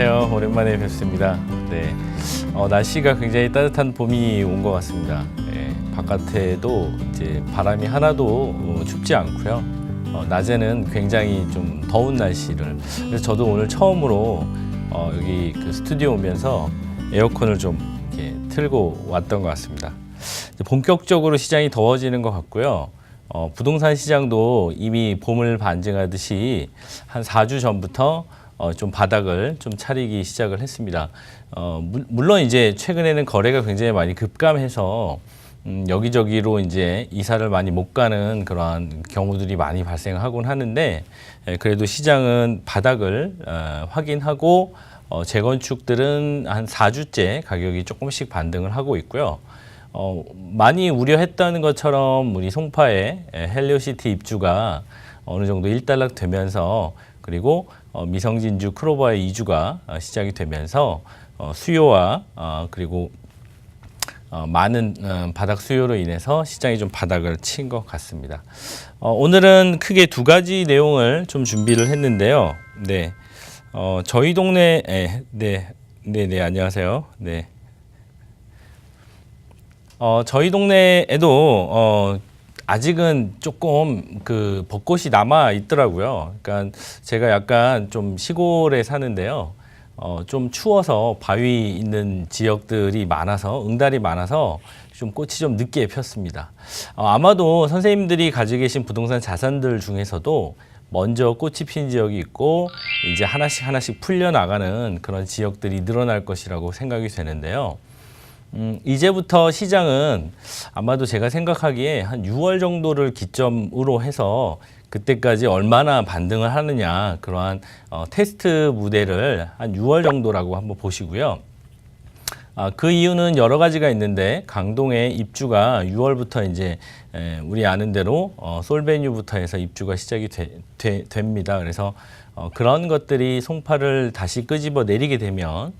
안녕하세요. 오랜만에 뵙습니다. 네, 날씨가 굉장히 따뜻한 봄이 온 것 같습니다. 바깥에도 이제 바람이 하나도 춥지 않고요. 낮에는 굉장히 좀 더운 날씨를. 그래서 저도 오늘 처음으로 여기 그 스튜디오 오면서 에어컨을 좀 이렇게 틀고 왔던 것 같습니다. 본격적으로 시장이 더워지는 것 같고요. 부동산 시장도 이미 봄을 반증하듯이 한 4주 전부터 좀 바닥을 좀 차리기 시작을 했습니다. 물론 이제 최근에는 거래가 굉장히 많이 급감해서 여기저기로 이제 이사를 많이 못 가는 그러한 경우들이 많이 발생하곤 하는데, 그래도 시장은 바닥을 확인하고 재건축들은 한 4주째 가격이 조금씩 반등을 하고 있고요. 많이 우려했다는 것처럼 우리 송파의 헬리오시티 입주가 어느 정도 일단락 되면서, 그리고 미성진주 크로버의 이주가 시작이 되면서 수요와 그리고 많은 바닥 수요로 인해서 시장이 좀 바닥을 친 것 같습니다. 오늘은 크게 두 가지 내용을 좀 준비를 했는데요. 네, 저희 동네 안녕하세요. 네. 저희 동네에도 아직은 조금 그 벚꽃이 남아 있더라고요. 그러니까 제가 약간 좀 시골에 사는데요. 좀 추워서 바위 있는 지역들이 많아서, 응달이 많아서 좀 꽃이 좀 늦게 폈습니다. 아마도 선생님들이 가지고 계신 부동산 자산들 중에서도 먼저 꽃이 핀 지역이 있고 이제 하나씩 풀려나가는 그런 지역들이 늘어날 것이라고 생각이 되는데요. 이제부터 시장은 아마도 제가 생각하기에 한 6월 정도를 기점으로 해서 그때까지 얼마나 반등을 하느냐, 그러한 테스트 무대를 한 6월 정도라고 한번 보시고요. 그 이유는 여러 가지가 있는데, 강동의 입주가 6월부터 이제 우리 아는 대로 솔베뉴부터 해서 입주가 시작이 됩니다. 그래서 그런 것들이 송파를 다시 끄집어 내리게 되면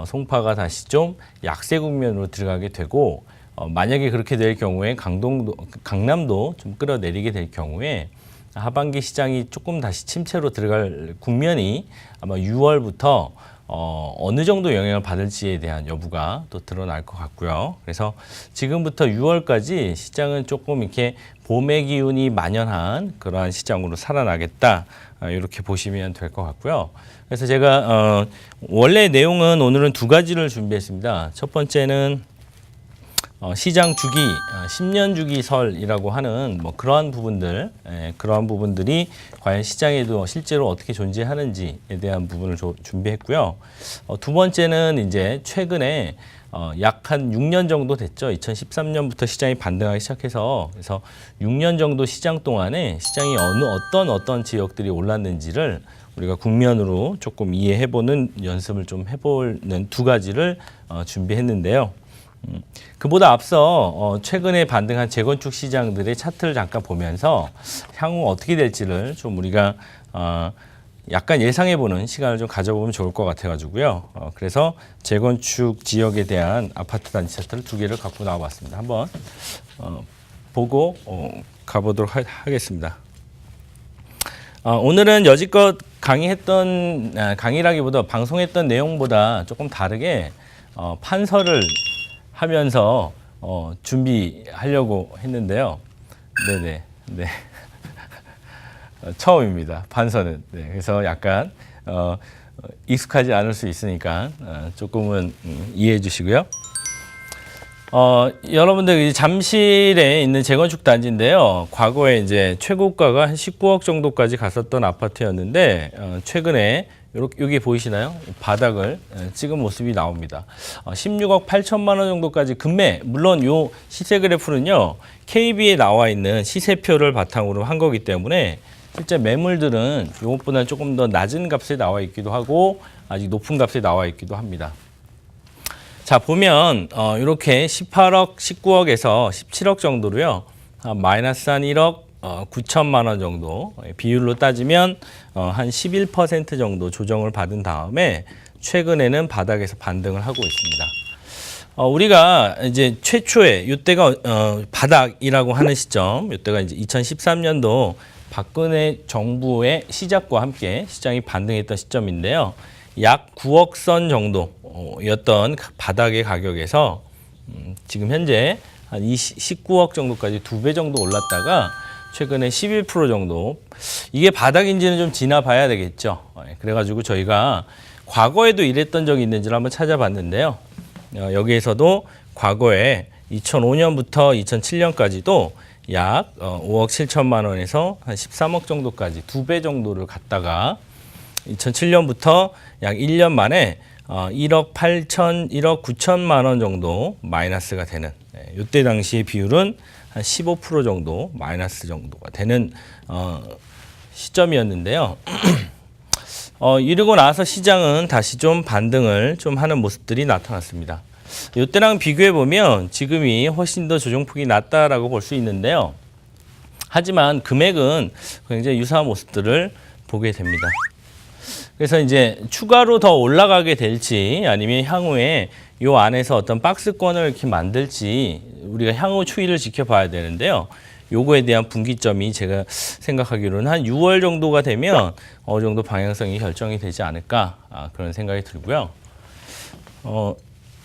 송파가 다시 좀 약세 국면으로 들어가게 되고, 만약에 그렇게 될 경우에 강남도 좀 끌어내리게 될 경우에 하반기 시장이 조금 다시 침체로 들어갈 국면이 아마 6월부터 어느 정도 영향을 받을지에 대한 여부가 또 드러날 것 같고요. 그래서 지금부터 6월까지 시장은 조금 이렇게 봄의 기운이 만연한 그러한 시장으로 살아나겠다, 이렇게 보시면 될 것 같고요. 그래서 제가 원래 내용은 오늘은 두 가지를 준비했습니다. 첫 번째는 시장 주기, 10년 주기설이라고 하는 뭐 그러한 부분들이 과연 시장에도 실제로 어떻게 존재하는지에 대한 부분을 준비했고요. 두 번째는 이제 최근에 약 한 6년 정도 됐죠. 2013년부터 시장이 반등하기 시작해서, 그래서 6년 정도 시장 동안에 시장이 어떤 지역들이 올랐는지를 우리가 국면으로 조금 이해해보는 연습을 좀 해보는 두 가지를 준비했는데요. 그보다 앞서 최근에 반등한 재건축 시장들의 차트를 잠깐 보면서 향후 어떻게 될지를 좀 우리가 약간 예상해보는 시간을 좀 가져보면 좋을 것 같아가지고요. 그래서 재건축 지역에 대한 아파트 단지 차트를 두 개를 갖고 나와봤습니다. 한번 보고 가보도록 하겠습니다. 오늘은 여지껏 강의라기보다 방송했던 내용보다 조금 다르게 판서를 하면서 준비하려고 했는데요. 네. 처음입니다. 판서는. 네, 그래서 약간 익숙하지 않을 수 있으니까 조금은 이해해 주시고요. 여러분들 잠실에 있는 재건축 단지인데요. 과거에 이제 최고가가 한 19억 정도까지 갔었던 아파트였는데, 최근에 여기 보이시나요? 바닥을 찍은 모습이 나옵니다. 16억 8천만 원 정도까지 급매. 물론 요 시세 그래프는요, KB에 나와 있는 시세표를 바탕으로 한 거기 때문에 실제 매물들은 이것보다 조금 더 낮은 값에 나와 있기도 하고 아직 높은 값에 나와 있기도 합니다. 자, 보면 이렇게 18억, 19억에서 17억 정도로요. 마이너스 한 1억 9천만 원 정도 비율로 따지면 한 11% 정도 조정을 받은 다음에 최근에는 바닥에서 반등을 하고 있습니다. 우리가 이제 최초에 이때가 바닥이라고 하는 시점, 이때가 이제 2013년도 박근혜 정부의 시작과 함께 시장이 반등했던 시점인데요. 약 9억 선 정도였던 바닥의 가격에서 지금 현재 한 19억 정도까지 2배 정도 올랐다가 최근에 11% 정도. 이게 바닥인지는 좀 지나봐야 되겠죠. 그래가지고 저희가 과거에도 이랬던 적이 있는지를 한번 찾아봤는데요. 여기에서도 과거에 2005년부터 2007년까지도 약 5억 7천만 원에서 한 13억 정도까지 2배 정도를 갔다가 2007년부터 약 1년 만에 1억 8천, 1억 9천만 원 정도 마이너스가 되는, 이때 당시의 비율은 한 15% 정도 마이너스 정도가 되는 시점이었는데요. 이러고 나서 시장은 다시 좀 반등을 좀 하는 모습들이 나타났습니다. 이때랑 비교해 보면 지금이 훨씬 더 조정폭이 낮다라고 볼 수 있는데요. 하지만 금액은 굉장히 유사한 모습들을 보게 됩니다. 그래서 이제 추가로 더 올라가게 될지 아니면 향후에 이 안에서 어떤 박스권을 이렇게 만들지 우리가 향후 추이를 지켜봐야 되는데요. 요거에 대한 분기점이 제가 생각하기로는 한 6월 정도가 되면 어느 정도 방향성이 결정이 되지 않을까, 그런 생각이 들고요.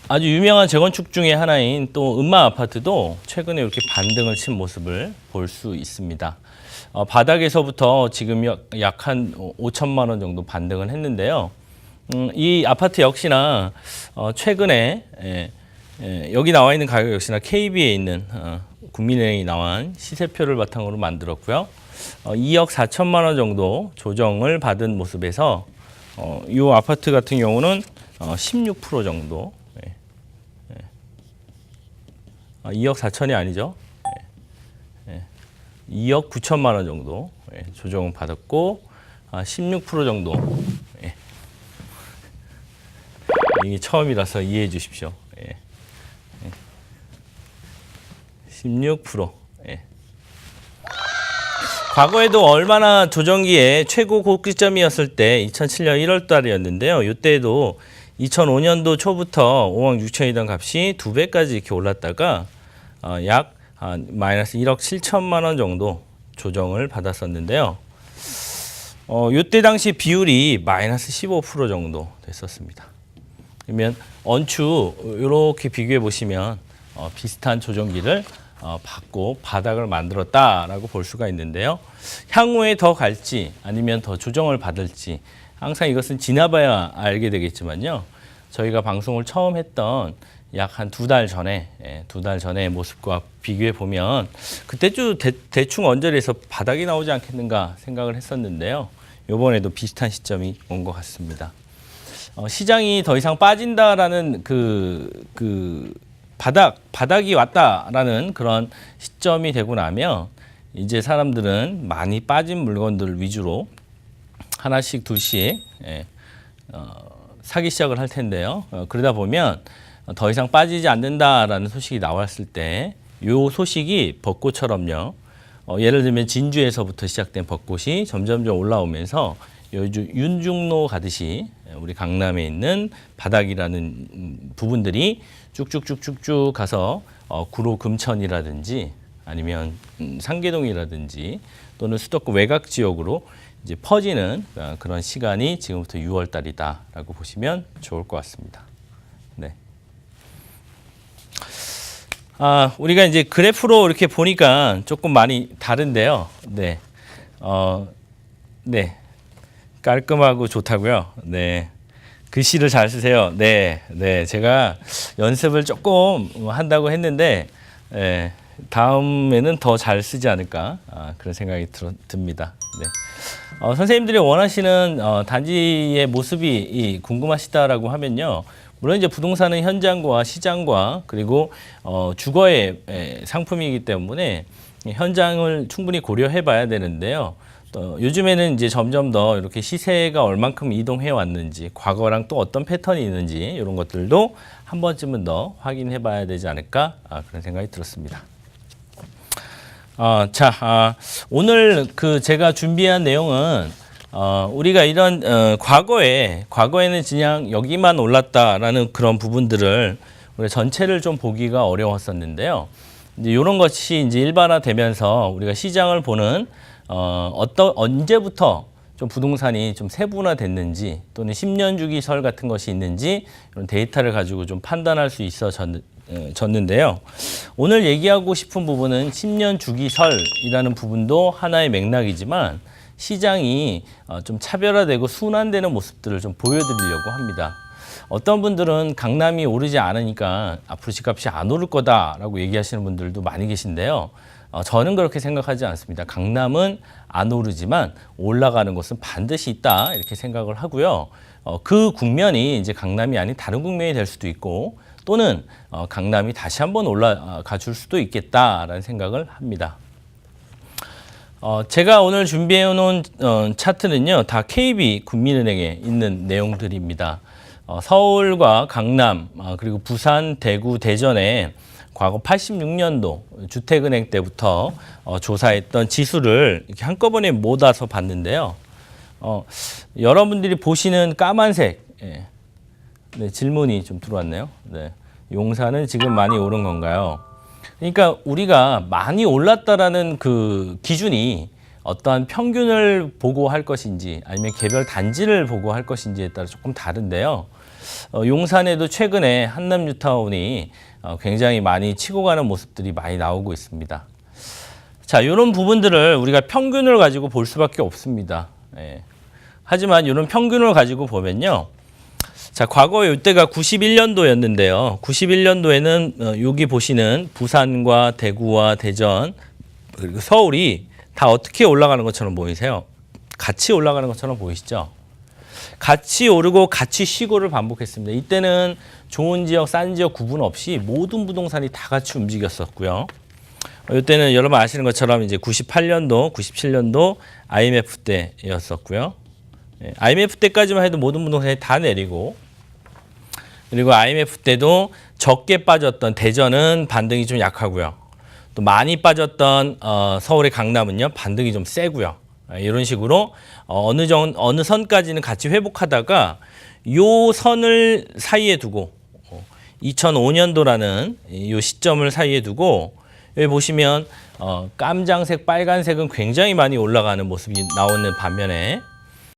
아주 유명한 재건축 중에 하나인 또 음마 아파트도 최근에 이렇게 반등을 친 모습을 볼 수 있습니다. 바닥에서부터 지금 약 한 5천만 원 정도 반등을 했는데요. 이 아파트 역시나 최근에 여기 나와 있는 가격 역시나 KB에 있는 국민은행이 나온 시세표를 바탕으로 만들었고요. 2억 4천만 원 정도 조정을 받은 모습에서 이 아파트 같은 경우는 16% 정도. 2억 4천이 아니죠. 2억 9천만 원 정도 조정을 받았고 16% 정도. 이게 처음이라서 이해해 주십시오. 16%. 과거에도 얼마나 조정기에 최고 고기점이었을 때 2007년 1월 달이었는데요. 이때도 2005년도 초부터 5억 6천이던 값이 2배까지 이렇게 올랐다가 약 마이너스 1억 7천만 원 정도 조정을 받았었는데요. 이때 당시 비율이 마이너스 15% 정도 됐었습니다. 그러면 언추 이렇게 비교해 보시면 비슷한 조정기를 받고 바닥을 만들었다라고 볼 수가 있는데요. 향후에 더 갈지 아니면 더 조정을 받을지 항상 이것은 지나봐야 알게 되겠지만요. 저희가 방송을 처음 했던 약 한 2달 전에, 2달 전의 모습과 비교해 보면 그때쯤 대충 언저리에서 바닥이 나오지 않겠는가 생각을 했었는데요. 이번에도 비슷한 시점이 온 것 같습니다. 시장이 더 이상 빠진다라는 바닥이 왔다라는 그런 시점이 되고 나면 이제 사람들은 많이 빠진 물건들 위주로 하나씩 둘씩 사기 시작을 할 텐데요. 그러다 보면 더 이상 빠지지 않는다라는 소식이 나왔을 때 이 소식이 벚꽃처럼요. 예를 들면 진주에서부터 시작된 벚꽃이 점점점 올라오면서 윤중로 가듯이 우리 강남에 있는 바닥이라는 부분들이 쭉쭉쭉쭉쭉 가서 구로 금천이라든지 아니면 상계동이라든지 또는 수도권 외곽 지역으로 이제 퍼지는 그런 시간이 지금부터 6월 달이다라고 보시면 좋을 것 같습니다. 네. 우리가 이제 그래프로 이렇게 보니까 조금 많이 다른데요. 네. 네. 깔끔하고 좋다고요. 네. 글씨를 잘 쓰세요. 네. 네. 제가 연습을 조금 한다고 했는데, 다음에는 더 잘 쓰지 않을까. 그런 생각이 듭니다. 네. 선생님들이 원하시는 단지의 모습이 궁금하시다라고 하면요. 물론 이제 부동산은 현장과 시장과 그리고 주거의 상품이기 때문에 현장을 충분히 고려해 봐야 되는데요. 또 요즘에는 이제 점점 더 이렇게 시세가 얼만큼 이동해 왔는지 과거랑 또 어떤 패턴이 있는지 이런 것들도 한 번쯤은 더 확인해 봐야 되지 않을까 그런 생각이 들었습니다. 오늘 제가 준비한 내용은 우리가 이런 과거에는 그냥 여기만 올랐다라는 그런 부분들을 우리가 전체를 좀 보기가 어려웠었는데요. 이제 이런 것이 이제 일반화되면서 우리가 시장을 보는 언제부터 좀 부동산이 좀 세분화됐는지 또는 10년 주기설 같은 것이 있는지 이런 데이터를 가지고 좀 판단할 수 있어졌는데요. 오늘 얘기하고 싶은 부분은 10년 주기설이라는 부분도 하나의 맥락이지만 시장이 좀 차별화되고 순환되는 모습들을 좀 보여드리려고 합니다. 어떤 분들은 강남이 오르지 않으니까 앞으로 집값이 안 오를 거다라고 얘기하시는 분들도 많이 계신데요. 저는 그렇게 생각하지 않습니다. 강남은 안 오르지만 올라가는 것은 반드시 있다 이렇게 생각을 하고요. 그 국면이 이제 강남이 아닌 다른 국면이 될 수도 있고 또는 강남이 다시 한번 올라가 줄 수도 있겠다라는 생각을 합니다. 제가 오늘 준비해 놓은 차트는요, 다 KB 국민은행에 있는 내용들입니다. 서울과 강남, 그리고 부산, 대구, 대전에 과거 86년도 주택은행 때부터 조사했던 지수를 이렇게 한꺼번에 모아서 봤는데요. 여러분들이 보시는 까만색, 예. 네, 질문이 좀 들어왔네요. 네. 용산은 지금 많이 오른 건가요? 그러니까 우리가 많이 올랐다라는 그 기준이 어떠한 평균을 보고 할 것인지 아니면 개별 단지를 보고 할 것인지에 따라 조금 다른데요. 용산에도 최근에 한남 뉴타운이 굉장히 많이 치고 가는 모습들이 많이 나오고 있습니다. 자, 이런 부분들을 우리가 평균을 가지고 볼 수밖에 없습니다. 예. 하지만 이런 평균을 가지고 보면요. 자, 과거 이때가 91년도였는데요. 91년도에는 여기 보시는 부산과 대구와 대전 그리고 서울이 다 어떻게 올라가는 것처럼 보이세요? 같이 올라가는 것처럼 보이시죠? 같이 오르고 같이 쉬고를 반복했습니다. 이때는 좋은 지역, 싼 지역 구분 없이 모든 부동산이 다 같이 움직였었고요. 이때는 여러분 아시는 것처럼 이제 98년도, 97년도 IMF 때였었고요. IMF 때까지만 해도 모든 부동산이 다 내리고 그리고 IMF 때도 적게 빠졌던 대전은 반등이 좀 약하고요. 또 많이 빠졌던 서울의 강남은요 반등이 좀 세고요. 이런 식으로 어느 선까지는 같이 회복하다가 요 선을 사이에 두고 2005년도라는 이 시점을 사이에 두고 여기 보시면 깜장색, 빨간색은 굉장히 많이 올라가는 모습이 나오는 반면에